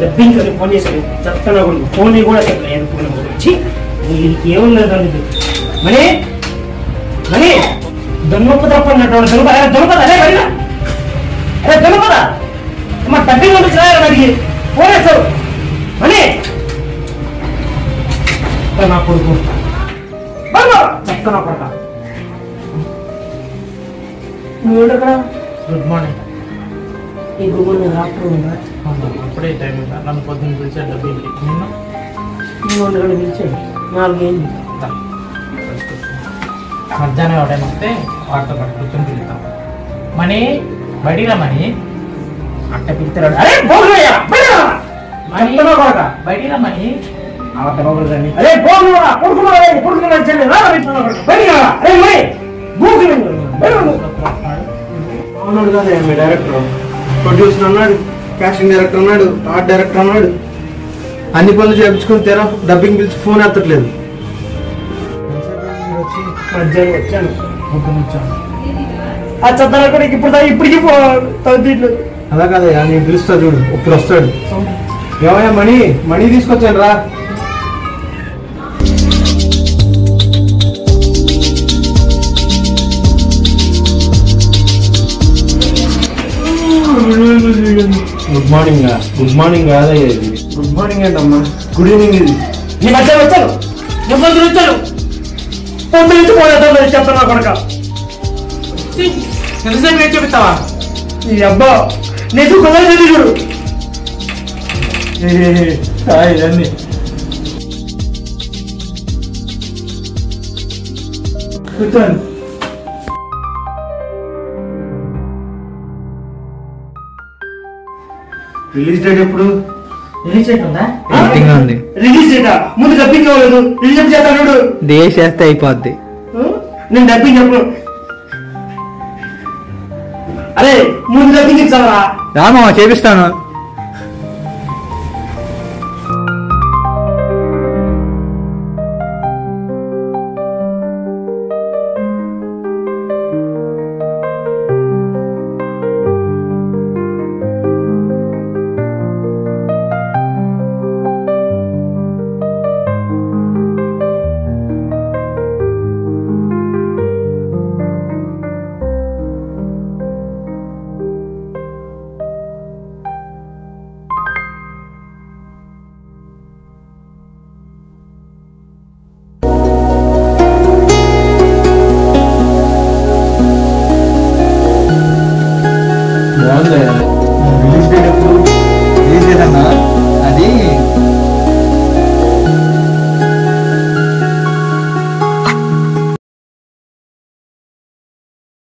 dubbing phone చేశాడు చెప్తాను phone కూడా చెప్పలేదు ఫోన్ వచ్చి వీరికి ఏమున్నది మనీ మనీ దొంగపు తప్ప దొంగపద అదే మరి అరే దొంగపద మా డబ్బింగ్ పంపించిన వాడికి ఫోన్ వేస్తావు మనీ నా కొడుకు చెప్తాను కొడక నువ్వు ఎక్కడ గుడ్ మార్నింగ్ ఈ గుమ్మని డాక్టర్ ఉందా అప్పుడే టైం ఉందా నన్ను పొద్దున్న పిలిచాడు డబ్బులు నేను 200 గంటలు పిలిచాడు 4 ఏం మధ్యాహ్నం ఎవడైనా వస్తే వాటితో పాటు కూర్చొని పిలుస్తాం మనీ బయటిరా మనీ అట్ట పిలుతాడు అరే బయటిరా మనీ అరే అవునాడు కదా మీ డైరెక్టర్ ప్రొడ్యూసర్ అన్నాడు కాస్టింగ్ డైరెక్టర్ అన్నాడు ఆర్ట్ డైరెక్టర్ అన్నాడు అన్ని పనులు చేయించుకొని తెరా డబ్బింగ్ పిలిచి ఫోన్ ఎత్తట్లేదు మధ్యాహ్నం వచ్చాను పొద్దున వచ్చాను ఆ చద్దన కూడా ఇప్పటికి తగ్గిట్లేదు అలా కదా నేను పిలుస్తా చూడు ఇప్పుడు వస్తాడు ఏమయ్యా మనీ తీసుకొచ్చాను రా గుడ్ మార్నింగ్ కాదయ్యా ఇది గుడ్ మార్నింగ్ ఏంటమ్మా గుడ్ ఈవినింగ్ ఇది నీ మధ్య వచ్చాను నేను పొద్దున వచ్చాను పొద్దు నుంచి పోయేద్దాం చెప్తాను కొడక ఎంతసేపు ఏం చెప్తావా ఈ అబ్బా నీకు కుదరదు చూడు ఇవన్నీ కూర్చోండి రిలీజ్ డేట్ ఎప్పుడు రిలీజ్ డేట్ ఉందా ఉంది రిలీజ్ డేటా ముందు డబ్బింగ్ అవ్వలేదు రిలీజ్ చేస్తాడు చేస్తే అయిపోద్ది నేను డబ్బింగ్ చెప్పను అరే ముందు డబ్బింగ్ ఇచ్చావా రామా చేపిస్తాను బాగుంది